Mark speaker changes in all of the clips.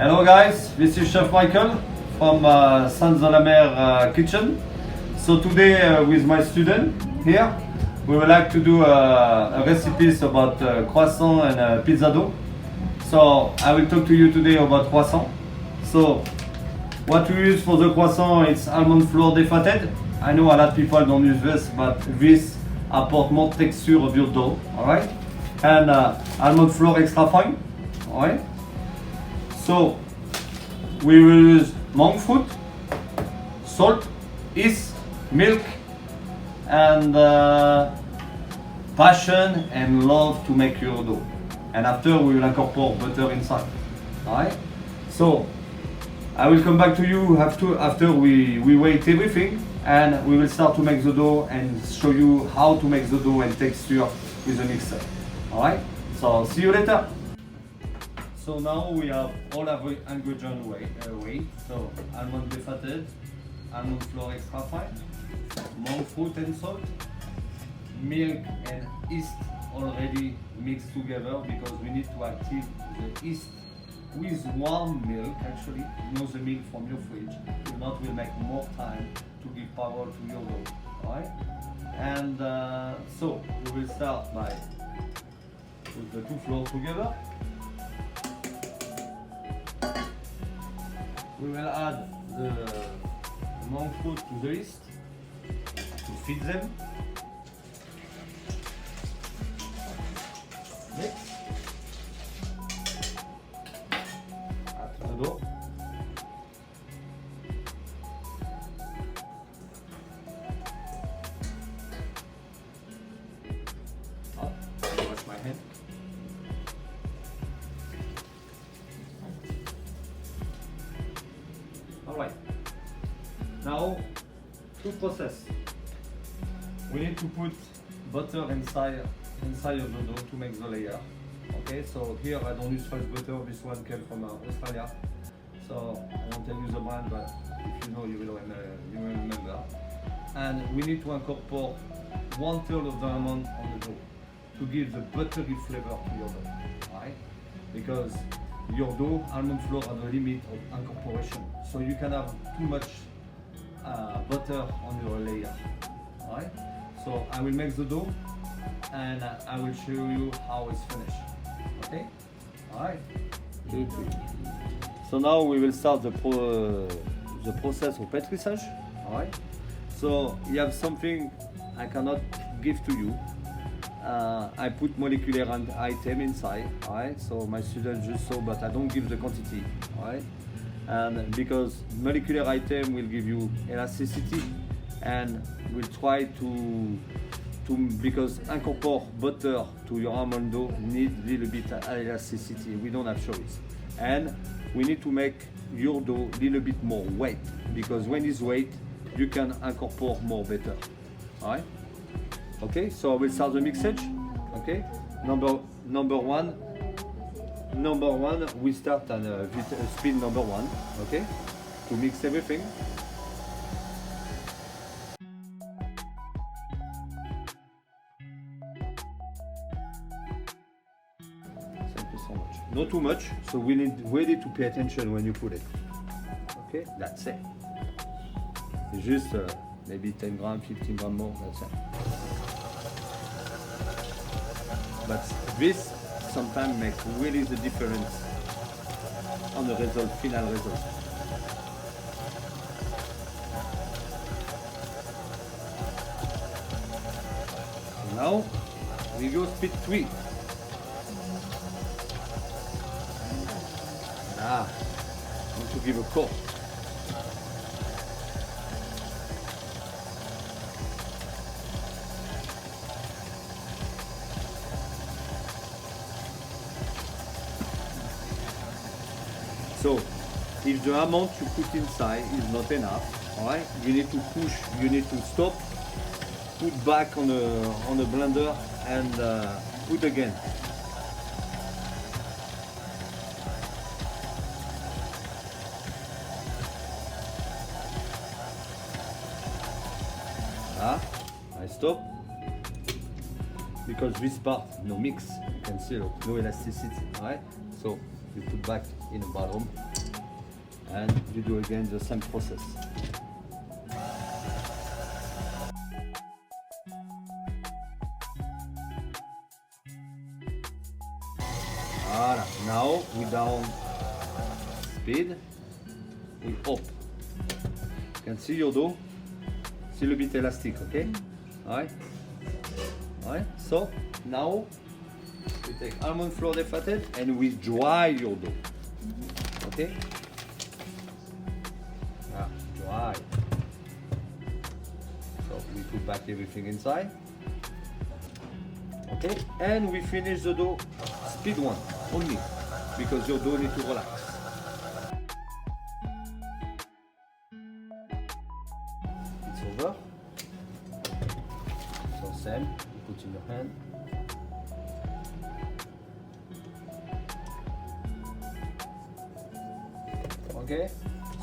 Speaker 1: Hello guys, this is Chef Michael from Sans-de-la-Mer kitchen. So today with my student here, we would like to do a recipes about croissant and pizza dough. So I will talk to you today about croissant. So what we use for the croissant is almond flour defatted. I know a lot of people don't use this, but this apports more texture of your dough, alright? And almond flour extra fine, alright? So we will use monk fruit, salt, yeast, milk, and passion and love to make your dough. And after we will incorporate butter inside. Alright? So I will come back to you after we weigh everything, and we will start to make the dough and show you how to make the dough and texture with the mixer. Alright? So see you later. So now we have all our ingredients weighed. So almond defatted, almond flour extra fine, monk fruit and salt, milk and yeast already mixed together because we need to activate the yeast with warm milk. Actually, the milk from your fridge. If not, will make more time to give power to your dough. Alright? And so we will start by put the two flour together. We will add the monk fruit to the yeast to feed them. Mix. Add to the dough. Wash my hand. Alright, now to process. We need to put butter inside of the dough to make the layer. Okay, so here I don't use fresh butter, this one came from Australia. So I won't tell you the brand, but if you know, you will remember. And we need to incorporate 1/3 of the amount on the dough to give the buttery flavor to your dough. Right? Because your dough, almond flour has a limit of incorporation, so you can have too much butter on your layer. Alright? So I will make the dough and I will show you how it's finished. Okay? Alright? 2, 3. So now we will start the process of pétrissage. Alright? So you have something I cannot give to you. I put molecular item inside, alright? So my students just saw, but I don't give the quantity, alright? And because molecular item will give you elasticity, and we'll try to because incorporate butter to your almond dough need a little bit of elasticity. We don't have choice, and we need to make your dough a little bit more weight, because when it's weight, you can incorporate more better, alright? Okay, so I will start the mixage. Okay, number one, we start on speed number 1. Okay, to mix everything. Thank you so much. Not too much, so we need really to pay attention when you put it. Okay, that's it. It's just maybe 10 grams, 15 grams more. That's it. But this sometimes makes really the difference on the result, final result. Now we go speed 3. I want to give a coat. So, if the amount you put inside is not enough, alright, you need to push, you need to stop, put back on the blender and put again. I stop. Because this part, no mix, you can see no elasticity, right? So you put back in the bottom, and you do again the same process. Voilà, now we down speed, we up. You can see your dough, c'est le bit elastic, okay? Alright? Alright, so now we take almond flour defatted and we dry your dough. Okay? Yeah, dry. So we put back everything inside. Okay, and we finish the dough speed 1 only because your dough needs to relax. It's over. So same, you put in your hand. Okay,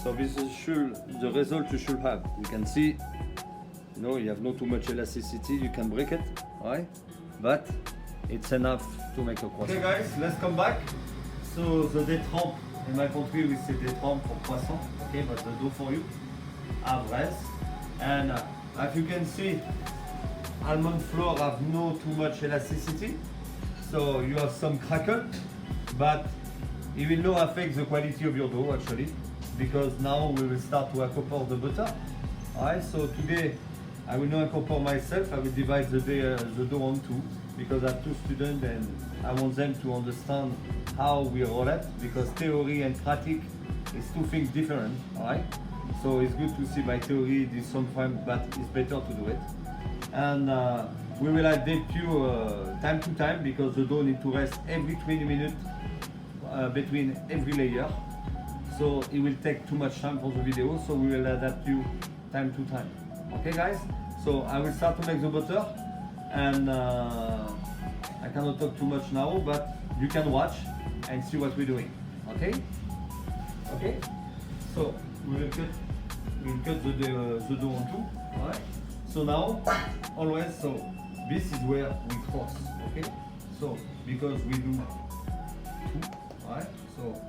Speaker 1: so this is the result you should have. You can see, you know, you have not too much elasticity, you can break it, right? But it's enough to make a croissant. Okay guys, let's come back. So the détrempe, in my country we say détrempe for croissant, okay, but the dough for you, avres. And as you can see, almond flour have no too much elasticity, so you have some crackle, but it will not affect the quality of your dough actually, because now we will start to incorporate the butter. Alright, so today I will not incorporate myself, I will divide the dough on two, because I have 2 students and I want them to understand how we roll it, because theory and practice is 2 things different. Alright, so it's good to see by theory this sometimes, but it's better to do it. And we will update you time to time, because the dough needs to rest every 20 minutes between every layer, so it will take too much time for the video, so we will adapt you time to time. Okay guys, so I will start to make the butter, and I cannot talk too much now, but you can watch and see what we're doing. Okay? Okay, so we will cut the dough on two. Alright, so now always, so this is where we cross. Okay, so because we do 2. Alright, so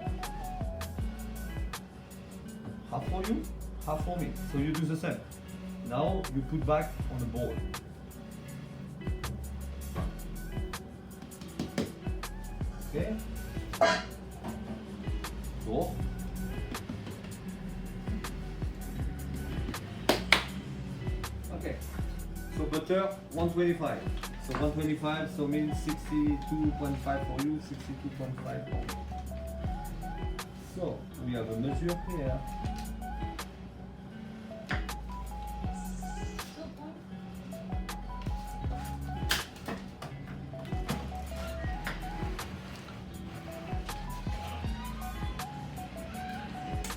Speaker 1: half for you, half for me. So you do the same. Now you put back on the bowl. Okay. Go. Okay. So butter 125. So 125, so means 62.5 for you, 62.5 for me. So we have a measure here.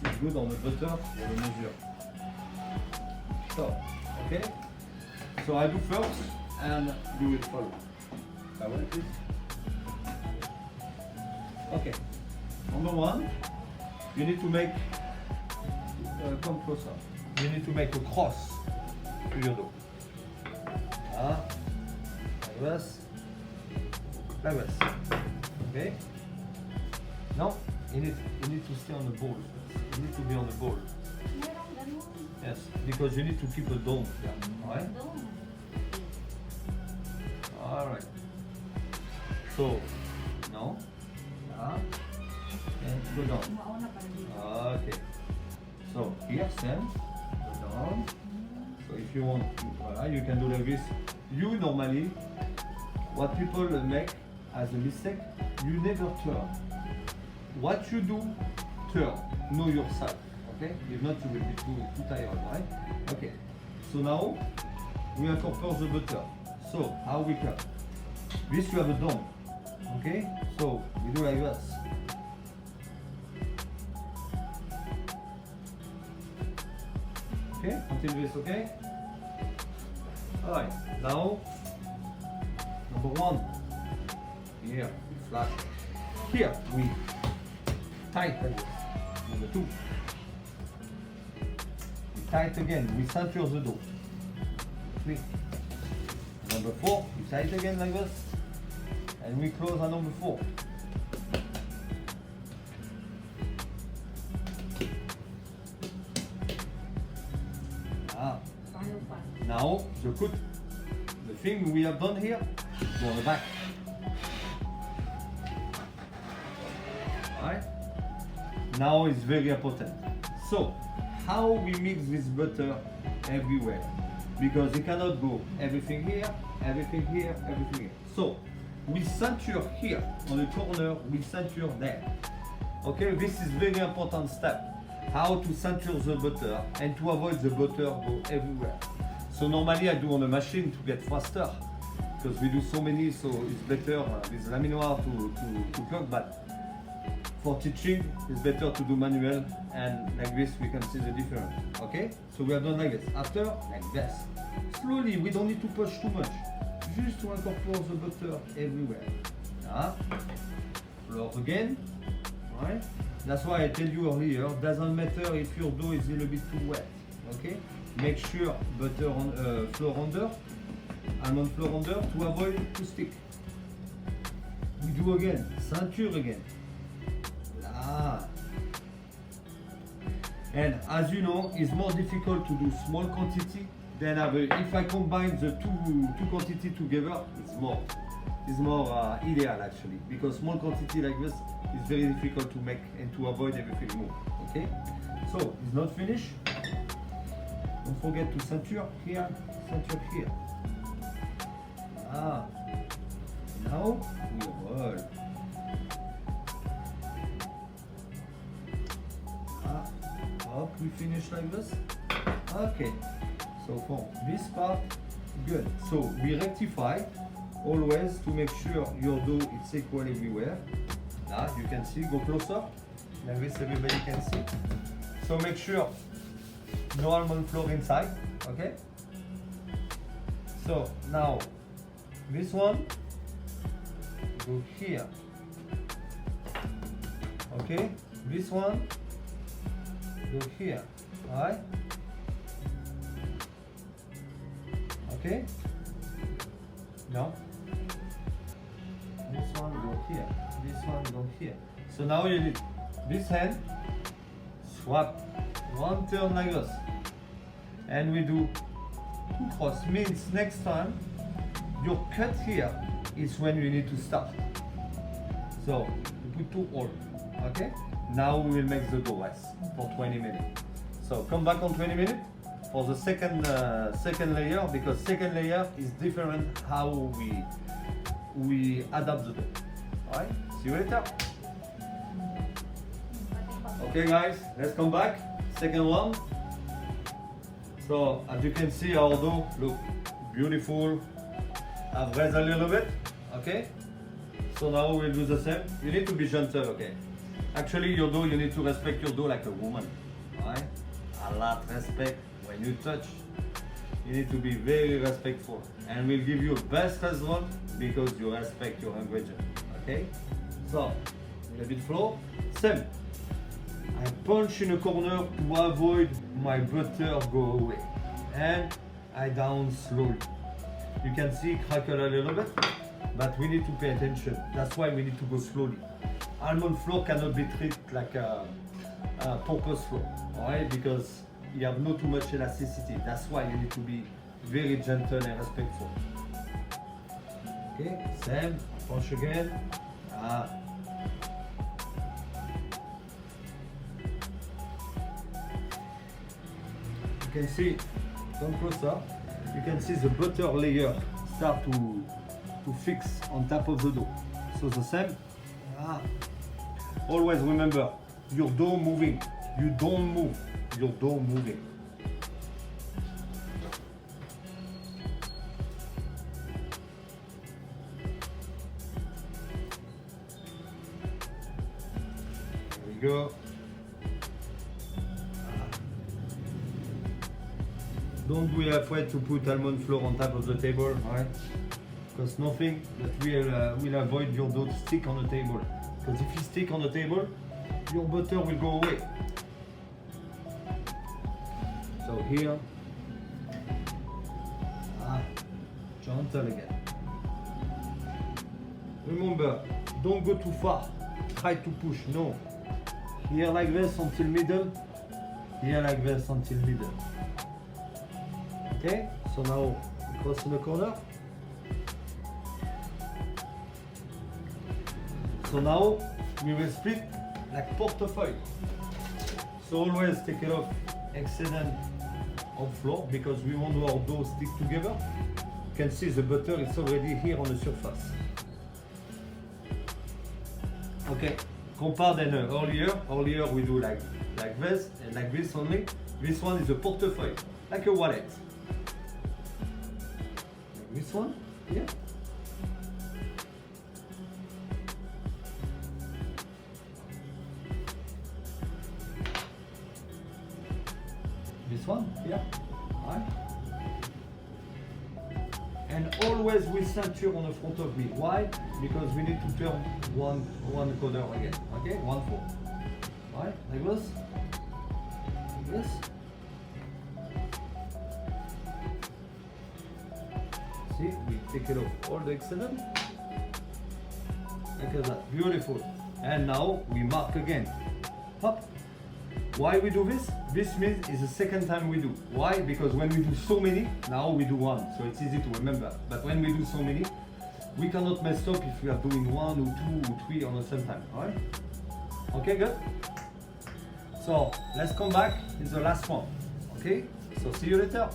Speaker 1: It's good on the butter, you have a measure. So, okay. So I do first, and you will follow. Please. Okay. Number 1, you need to make come closer. You need to make a cross to your dough. Like this. Like this. Okay. Now you need to stay on the bowl. You need to be on the bowl. Yes, because you need to keep a dome here. Alright? Alright. So now, and go down. Okay. So here, same. Go down. So if you want, you can do like this. You normally, what people make as a mistake, you never turn. What you do, turn. Know your side. Okay? If not, you will be too tired, right? Okay. So now we incorporate the butter. So how we cut? This you have a dome. Okay? So we do like this. Okay? Until this, okay? Alright. Now number 1. Here we flat. Here we tighten. Number 2. We tight again. We center the dough. 3. Number 4. We tight again like this. And we close on number 4. Now the thing we have done here, go on the back. Alright? Now it's very important. So, how we mix this butter everywhere? Because you cannot go everything here, everything here, everything here. So, we center here on the corner, we center there. Okay, this is very important step. How to center the butter and to avoid the butter go everywhere. So normally I do on a machine to get faster because we do so many, so it's better with laminoir to cook, but for teaching it's better to do manual, and like this we can see the difference. Okay, so we have done like this. After, like this. Slowly, we don't need to push too much. Just to incorporate the butter everywhere. Flour again. Right? That's why I tell you earlier, doesn't matter if your dough is a little bit too wet. Okay? Make sure butter on flour under, almond flour under to avoid to stick. We do again, ceinture again. Là. And as you know, it's more difficult to do small quantity than if I combine the two quantity together, it's more ideal actually, because small quantity like this is very difficult to make and to avoid everything move. Okay, so it's not finished. Don't forget to center here, center here. Now we roll. Up, we finish like this. Okay, so for this part, good. So we rectify always to make sure your dough is equal everywhere. Now you can see, go closer, like this everybody can see. So make sure no almond flour inside, okay? So now this one go here, okay? This one go here, alright? Okay? No? This one go here, this one go here. So now you need this hand, swap, one turn like this. And we do two cross, means next time your cut here is when you need to start. So you put two all, okay? Now we will make the dough rest for 20 minutes. So come back on 20 minutes for the second layer, because second layer is different how we adapt the dough. Alright, see you later. Okay guys, let's come back. Second one. So as you can see, our dough look beautiful. I've raised a little bit. Okay. So now we'll do the same. You need to be gentle. Okay. Actually, your dough, you need to respect your dough like a woman. Alright. A lot respect when you touch. You need to be very respectful, and we'll give you best result because you respect your ingredient. Okay. So a little bit flour. Same. I punch in a corner to avoid my butter go away, and I down slowly. You can see crackle a little bit, but we need to pay attention. That's why we need to go slowly. Almond flour cannot be treated like a purpose flour, alright? Because you have not too much elasticity. That's why you need to be very gentle and respectful. Okay, same, punch again. You can see, come closer, you can see the butter layer start to fix on top of the dough. So the same. Always remember, your dough moving. You don't move, your dough moving. There we go. Don't be afraid to put almond flour on top of the table, right? Because nothing that will avoid your dough to stick on the table. Because if you stick on the table, your butter will go away. So here, gentle again. Remember, don't go too far. Try to push, no. Here like this until middle, here like this until middle. Okay, So now cross in the corner. So now we will split like portefeuille. So always take care of excellent on floor because we want our dough stick together. You can see the butter is already here on the surface. Okay, compare than earlier we do like this and like this only. This one is a portefeuille, like a wallet. Like this one, yeah. This one, yeah, right. And always with center on the front of me. Why? Because we need to turn one corner again. Okay, 1/4. Right, like this. Like this. See, we take it off all the excellent. Look at that, beautiful. And now we mark again. Hop. Why we do this? This means it's the second time we do. Why? Because when we do so many, now we do one, so it's easy to remember. But when we do so many, we cannot mess up if we are doing 1 or 2 or 3 on the same time. Alright? Okay, good? So let's come back in the last one. Okay? So see you later.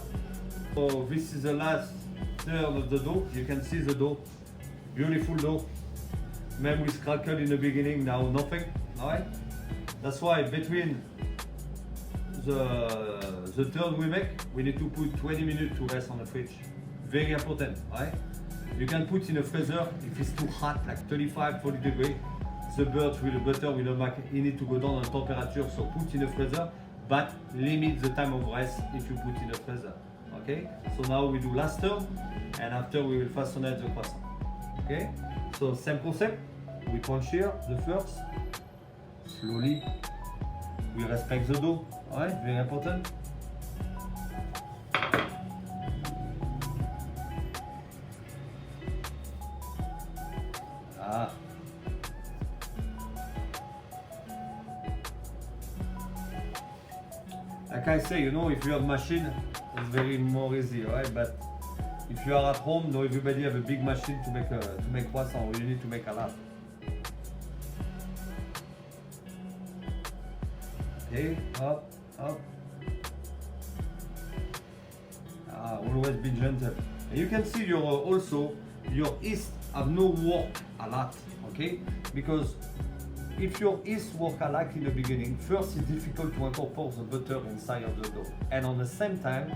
Speaker 1: So this is the last third of the dough. You can see the dough. Beautiful dough. Maybe with crackle in the beginning, now nothing. Alright? That's why between the third we make, we need to put 20 minutes to rest on the fridge. Very important, right? You can put in a freezer if it's too hot, like 35, 40 degrees. The butter will not make, you need to go down on temperature, so put in a freezer, but limit the time of rest if you put in a freezer. Okay? So now we do last turn, and after we will fasten the croissant. Okay? So same concept. We punch here the first. Slowly, we respect the dough, alright, very important. Ah. Like I say, you know, if you have machine, it's very more easy, right? But if you are at home, not everybody have a big machine to make croissant, or you need to make a lot. Okay, up, up. Always be gentle. And you can see your yeast have no work a lot, okay? Because if your yeast work a lot in the beginning, first it's difficult to incorporate the butter inside of the dough, and on the same time,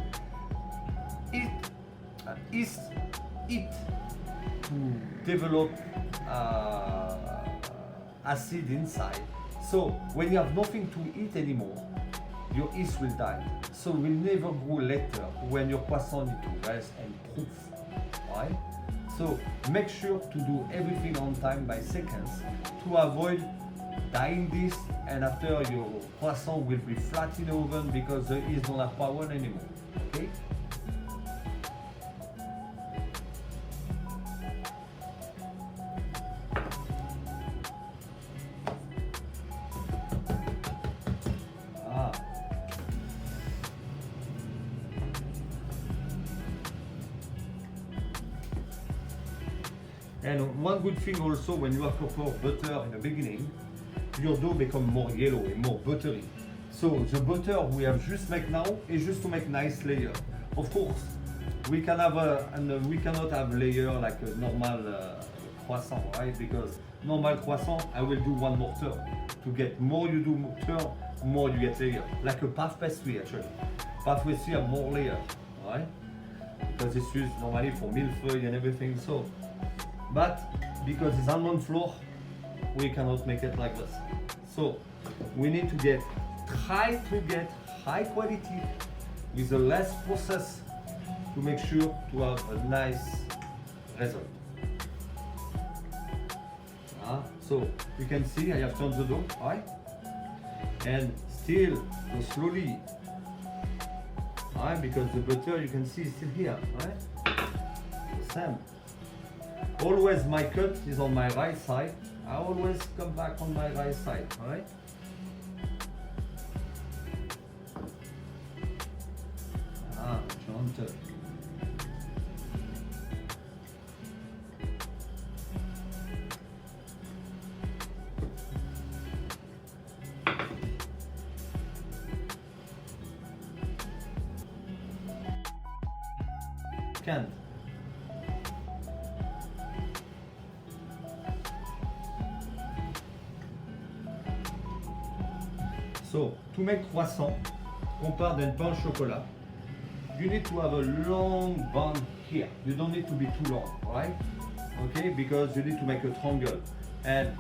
Speaker 1: yeast to develop acid inside. So when you have nothing to eat anymore, your yeast will die. So it will never grow later when your croissant need to rest and proof. Right? So make sure to do everything on time by seconds to avoid dying this, and after your croissant will be flat in the oven because the yeast don't have power anymore. Okay? And one good thing also, when you incorporate butter in the beginning, your dough becomes more yellow and more buttery. So the butter we have just make now is just to make nice layer. Of course, we can have we cannot have layer like a normal croissant, right? Because normal croissant, I will do one more turn. To get more you do turn, more you get layer. Like a puff pastry actually. Puff pastry have more layer, right? Because it's used normally for millefeuille and everything. So. But because it's almond flour, we cannot make it like this. So we need to try to get high quality with a less process to make sure to have a nice result. So you can see I have turned the dough, right? And still go slowly, right? Because the butter you can see is still here, right? The same. Always my cut is on my right side. I always come back on my right side, alright? Gentle. canned. So, to make croissant, compared to pain au chocolat, you need to have a long band here. You don't need to be too long, right? Okay, because you need to make a triangle and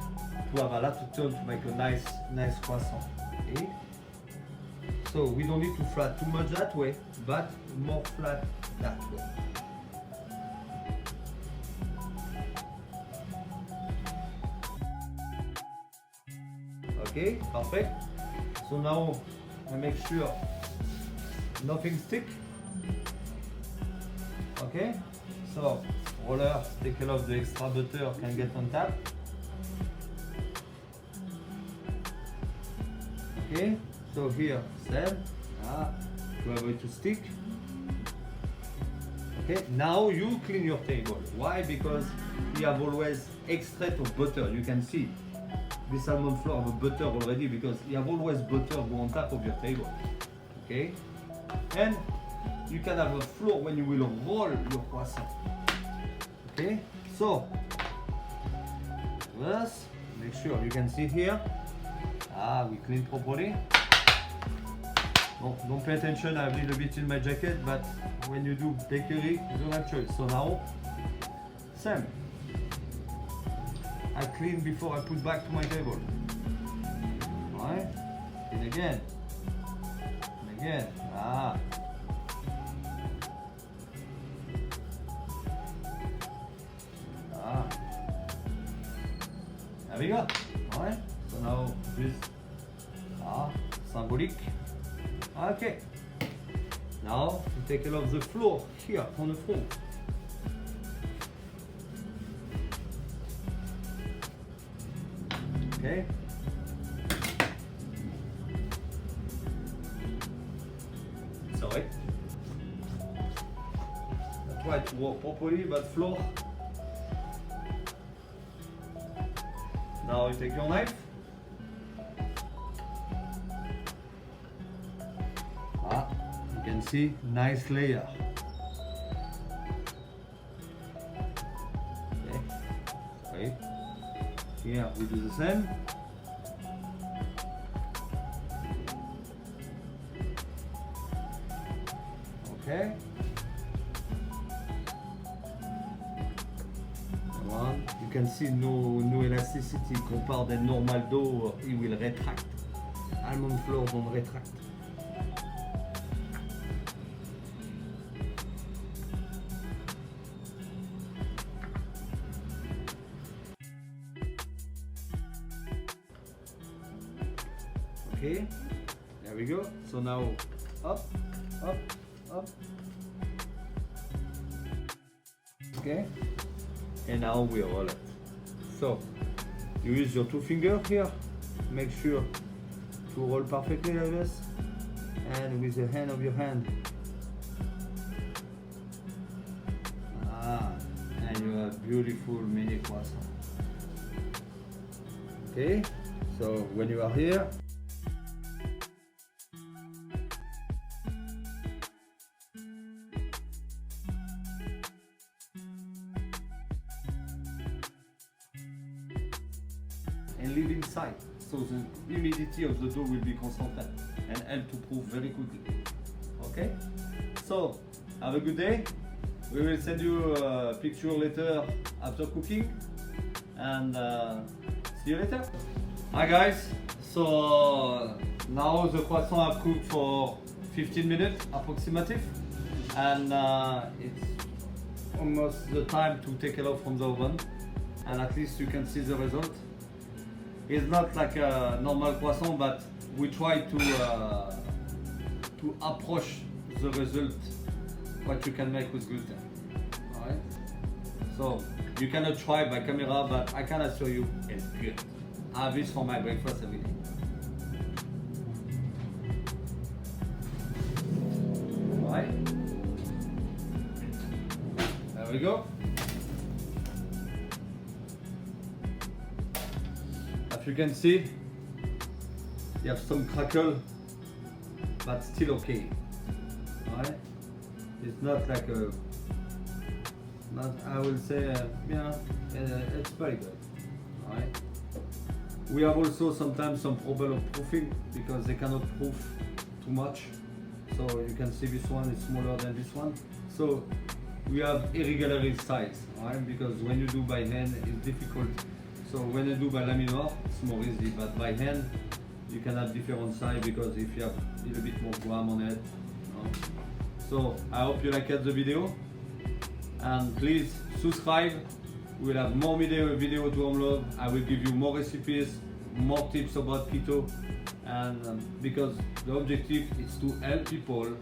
Speaker 1: to have a lot of turn to make a nice croissant. Okay? So we don't need to flat too much that way, but more flat that way. Okay, perfect. So now I make sure nothing stick. Okay, so roller, take off the extra butter can get on top. Okay, so here, same, to avoid to stick. Okay, now you clean your table. Why? Because we have always extract of butter. You can see this almond flour have butter already because you have always butter go on top of your table. Okay, and you can have a flour when you will roll your croissant. Okay, so first make sure you can see here. We clean properly. Don't pay attention, I have a little bit in my jacket, but when you do bakery, you don't have choice. So now, same. I clean before I put back to my table. Right? And again. And again. There we go. Alright? So now this symbolic. Okay. Now you take care of the floor here on the front. Okay. Sorry. I try to work properly, but floor. Now you take your knife. You can see nice layer. Okay. Right. Here we do the same. Okay. One. You can see no elasticity compared to normal dough. It will retract. Almond flour don't retract. Okay, there we go. So now up, up, up. Okay, and now we roll it. So you use your two fingers here. Make sure to roll perfectly like this, and with the hand of your hand. And you have beautiful mini croissant. Okay, so when you are here. And leave inside, so the humidity of the dough will be concentrated and help to proof very quickly. Okay, so have a good day. We will send you a picture later after cooking, and see you later. Hi guys, so now the croissant have cooked for 15 minutes approximately, and it's almost the time to take it out from the oven, and at least you can see the result. It's not like a normal croissant, but we try to approach the result what you can make with gluten. Alright? So you cannot try by camera, but I can assure you it's good. I have this for my breakfast every day. Alright? There we go. As you can see, you have some crackle, but still okay. Alright? It's not like a but I will say, it's very good. All right. We have also sometimes some problem of proofing because they cannot proof too much. So you can see this one is smaller than this one. So we have irregular size, right? Because when you do by hand, it's difficult. So when you do by laminor, it's more easy, but by hand, you can have different size because if you have a little bit more gram on it. So I hope you liked the video, and please subscribe. We'll have more video to upload. I will give you more recipes, more tips about keto, and because the objective is to help people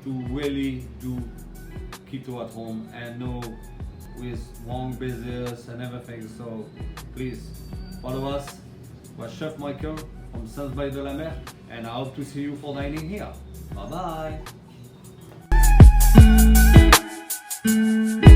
Speaker 1: to really do keto at home and know with wrong basis and everything. So please follow us. Was Chef Michael from South by de la Mer, and I hope to see you for dining here. Bye bye.